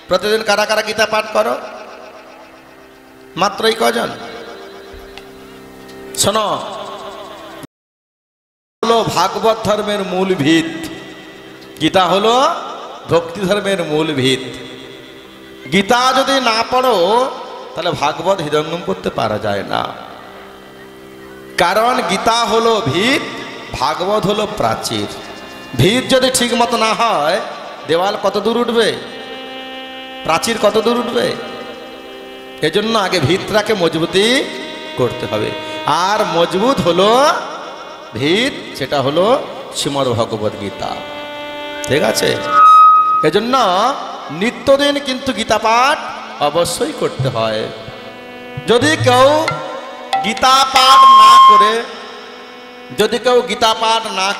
A: প্রতিদিন কারা কারা গীতা পাঠ করো? মাত্রই কজন? শোনো, হলো ভাগবত ধর্মের মূল ভিত, গীতা হলো ভক্তি ধর্মের মূল ভিত। গীতা যদি না পড়ো তাহলে ভাগবত হৃদয়ঙ্গম করতে পারা যায় না, কারণ গীতা হলো ভিত, ভাগবত হলো প্রাচীর। ভিত যদি ঠিক মতো না হয় দেওয়াল কত দূর উঠবে, প্রাচীর কত দূর উঠবে? এজন্য আগে ভিতটাকে মজবুতি করতে হবে। আর মজবুত হলো ভিত, সেটা হলো শ্রীমদ্ ভগবদ গীতা। ঠিক আছে, এজন্য নিত্যদিন কিন্তু গীতা পাঠ অবশ্যই করতে হয়। যদি কেউ গীতা পাঠ না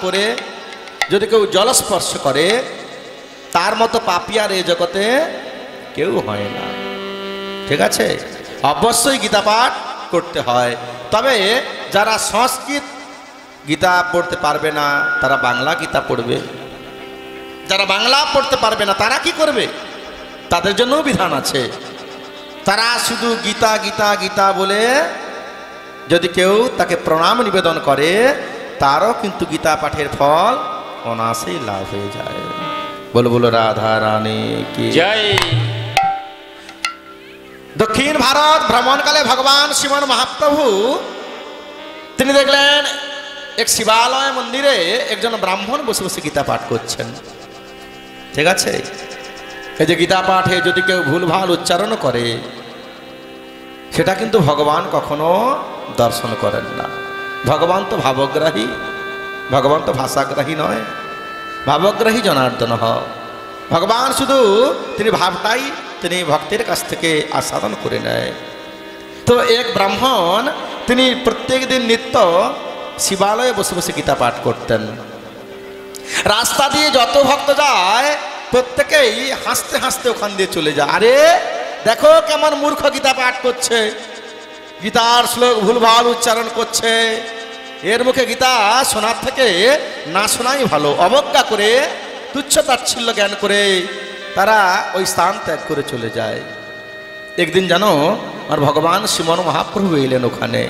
A: করে, যদি কেউ জলস্পর্শ করে, তার মতো পাপী আর এই জগতে কেউ হয় না। ঠিক আছে, অবশ্যই গীতা পাঠ করতে হয়। তবে যারা সংস্কৃত গীতা পড়তে পারবে না তারা বাংলা গীতা পড়বে। যারা বাংলা পড়তে পারবে না তারা কি করবে? তাদের জন্য বিধান আছে। তারা শুধু গীতা গীতা গীতা বলে যদি কেউ তাকে প্রণাম নিবেদন করে, তারও কিন্তু গীতা পাঠের ফল অনায়াসেই লাভ হয়ে যায়। বলো বলো রাধা রানী কি
B: জয়।
A: দক্ষিণ ভারত ভ্রমণকালে ভগবান শ্রীমান মহাপ্রভু তিনি দেখলেন এক শিবালয় মন্দিরে একজন ব্রাহ্মণ বসে বসে গীতা পাঠ করছেন। ঠিক আছে, এই যে গীতা পাঠে যদি কেউ ভুলভাল উচ্চারণ করে, সেটা কিন্তু ভগবান কখনো দর্শন করেন না। ভগবান তো ভাবগ্রাহী, ভগবান তো ভাষাগ্রাহী নয়, ভাবগ্রাহী জনার্দন হ। ভগবান শুধু তিনি ভাবটাই তিনি ভক্তের কাছ থেকে আস্বাদন করে নেয়। তো এক ব্রাহ্মণ তিনি প্রত্যেক দিন নিত্য শিবালয়ে বসে বসে গীতা পাঠ করতেন। রাস্তা দিয়ে যত ভক্ত যায় প্রত্যেকেই হাসতে হাসতে ওখান দিয়ে চলে যায়। আরে দেখো কেমন মূর্খ গীতা পাঠ করছে, গীতার শ্লোক ভুলভাল উচ্চারণ করছে, এর মুখে গীতা শোনার থেকে না শোনাই ভালো। অবজ্ঞা করে, তুচ্ছ তাচ্ছিল্য জ্ঞান করে তারা ওই স্থান ত্যাগ করে চলে যায়। একদিন জানো আর ভগবান শ্রীমন মহাপ্রভু এলেন, ওখানে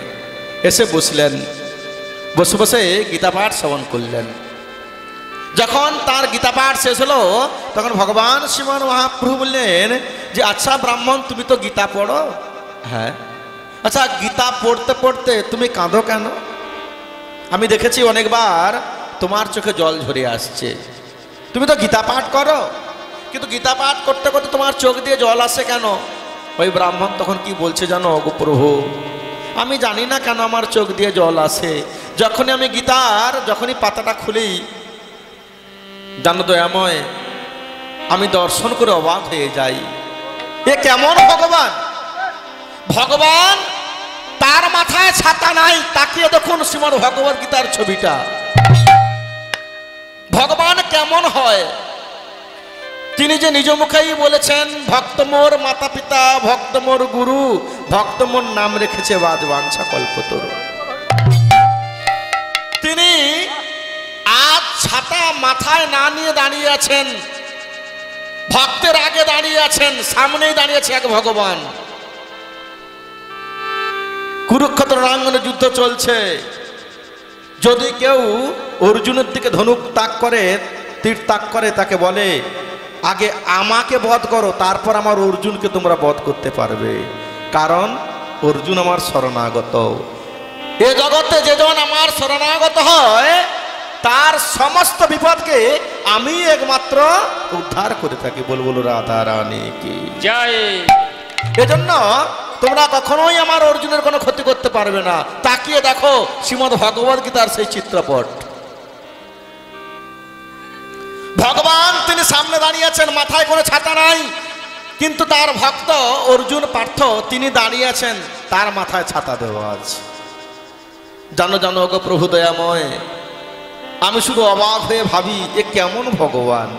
A: এসে বসলেন, বসে বসে গীতা পাঠ শ্রবণ করলেন। যখন তার গীতা পাঠ শেষ হলো তখন ভগবান শ্রীমান মহাপ্রভু বললেন যে আচ্ছা ব্রাহ্মণ, তুমি তো গীতা পড়ো। হ্যাঁ। আচ্ছা, গীতা পড়তে পড়তে তুমি কাঁদো কেন? আমি দেখেছি অনেকবার তোমার চোখে জল ঝরে আসছে। তুমি তো গীতা পাঠ করো, কিন্তু গীতা পাঠ করতে করতে তোমার চোখ দিয়ে জল আসে কেন? ওই ব্রাহ্মণ তখন কি বলছে জানো, গো প্রভু, আমি জানি না কেন আমার চোখ দিয়ে জল আসে। যখনই আমি গীতার যখনই পাতাটা খুলি, জানো দয়াময়, আমি দর্শন করে অবাক হয়ে যাই। এ কেমন ভগবান! ভগবান তার মাথায় ছাতা নাই, তাকিয়ে দেখুন শ্রীমদ্ ভগবদ গীতার ছবিটা। ভগবান কেমন হয় তিনি যে নিজ মুখেই বলেছেন, ভক্ত মোর মাতা পিতা, ভক্ত মোর গুরু, ভক্ত মোর নাম রেখেছে বাদ বাঞ্ছা কল্পতরু। তিনি আজ ছাতা মাথায় না নিয়ে দাঁড়িয়ে আছেন, ভক্তের আগে দাঁড়িয়ে আছেন, সামনেই দাঁড়িয়েছে এক ভগবান। কুরুক্ষেত্র রণাঙ্গনে যুদ্ধ চলছে। যদি কেউ অর্জুনের দিকে ধনুক তাক করে, তীর তাক করে, তাকে বলে আগে আমাকে বধ করো, তারপর আমার অর্জুনকে তোমরা বধ করতে পারবে, কারণ অর্জুন আমার শরণাগত। এ জগতে যেজন আমার শরণাগত হয় তার সমস্ত বিপদকে আমি একমাত্র উদ্ধার করে থাকি। বলবো রাধা রানী কি
B: জয়।
A: এজন্য তোমরা কখনোই আমার অর্জুনের কোনো ক্ষতি করতে পারবে না। তাকিয়ে দেখো শ্রীমদ্ ভগবদ গীতার সেই চিত্রপট। ভগবান তিনি সামনে দাঁড়িয়ে আছেন, মাথায় কোনো ছাতা নাই, কিন্তু তার ভক্ত অর্জুন পার্থ তিনি দাঁড়িয়ে আছেন, তার মাথায় ছাতা দেওয়া আছে। জানো জানো গো প্রভু দয়াময়, আমি শুধু অবাক হয়ে ভাবি এ কেমন ভগবান।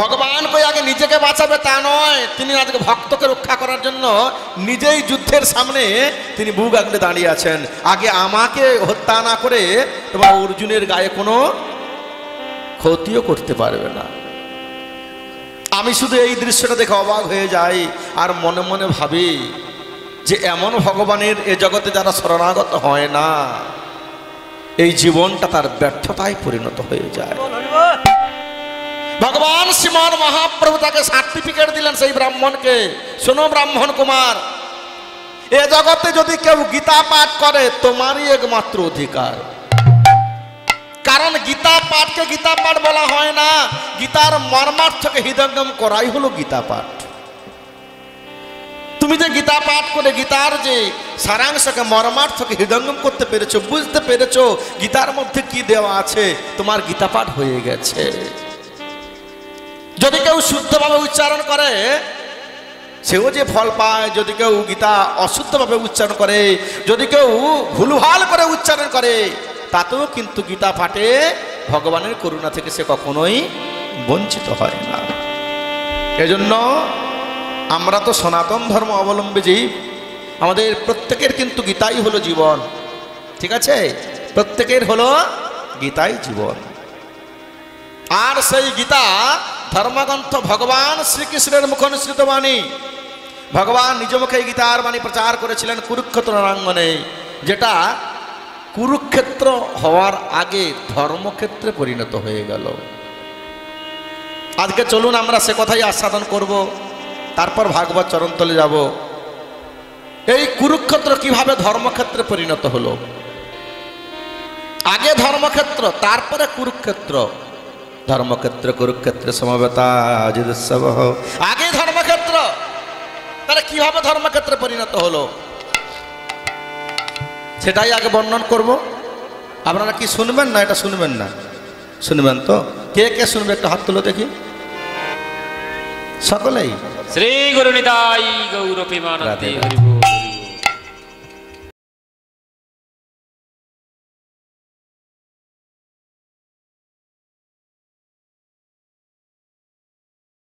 A: ভগবান কই আগে নিজেকে বাঁচাবে তা নয়, তিনি আজকে ভক্তকে রক্ষা করার জন্য নিজেই যুদ্ধের সামনে তিনি বুক আগলে দাঁড়িয়ে আছেন। আগে আমাকে হত্যা না করে তোমার অর্জুনের গায়ে কোনো ক্ষতিও করতে পারবে না। আমি শুধু এই দৃশ্যটা দেখে অবাক হয়ে যাই আর মনে মনে ভাবি যে এমন ভগবানের এ জগতে যারা শরণাগত হয় না, এই জীবনটা তার ব্যর্থতায় পরিণত হয়ে যায়। ভগবান শ্রীমান মহাপ্রভু তাকে সার্টিফিকেট দিলেন সেই ব্রাহ্মণকে, শোনো ব্রাহ্মণ কুমার, এ জগতে যদি কেউ গীতা পাঠ করে তোমারই একমাত্র অধিকার। কারণ গীতা পাঠকে গীতা পাঠ বলা হয় না, গীতার মর্মার্থকে হৃদয়ঙ্গম করাই হলো গীতা পাঠ। তুমি যে গীতা পাঠ করে গীতার যে সারাংশকে মর্মার্থকে হৃদয়ঙ্গম করতে পেরেছো, বুঝতে পেরেছো গীতার মধ্যে কি দেওয়া আছে, তোমার গীতা পাঠ হয়ে গেছে। যদি কেউ শুদ্ধভাবে উচ্চারণ করে সেও যে ফল পায়, যদি কেউ গীতা অশুদ্ধভাবে উচ্চারণ করে, যদি কেউ ভুলভাল করে উচ্চারণ করে, তাতেও কিন্তু গীতা পাঠে ভগবানের করুণা থেকে সে কখনোই বঞ্চিত হয় না। এজন্য আমরা তো সনাতন ধর্ম অবলম্বী জীব, আমাদের প্রত্যেকের কিন্তু গীতাই হলো জীবন। ঠিক আছে, প্রত্যেকের হলো গীতাই জীবন। আর সেই গীতা ধর্মগ্রন্থ ভগবান শ্রীকৃষ্ণের মুখনিসৃত বাণী। ভগবান নিজ মুখে গীতার বাণী প্রচার করেছিলেন কুরুক্ষেত্র রণাঙ্গনে, যেটা কুরুক্ষেত্র হওয়ার আগে ধর্মক্ষেত্রে পরিণত হয়ে গেল। আজকে চলুন আমরা সে কথাই আস্বাদন করব, তারপর ভাগবত চরণতলে যাব। এই কুরুক্ষেত্র কিভাবে ধর্মক্ষেত্রে পরিণত হলো। আগে ধর্মক্ষেত্র, তারপরে কুরুক্ষেত্র। ধর্মক্ষেত্র কুরুক্ষেত্রে সমবেতা যুদ্ধোৎসব। আগে ধর্মক্ষেত্র, তাহলে কিভাবে ধর্মক্ষেত্রে পরিণত হলো সেটাই আগে বর্ণন করব। আপনারা কি শুনবেন না? এটা শুনবেন না? শুনবেন তো? কে কে শুনবে একটা হাত তুলো দেখি। সকলেই।
B: শ্রী গুরু নিতাই গৌর প্রেমানন্দে হরি বল।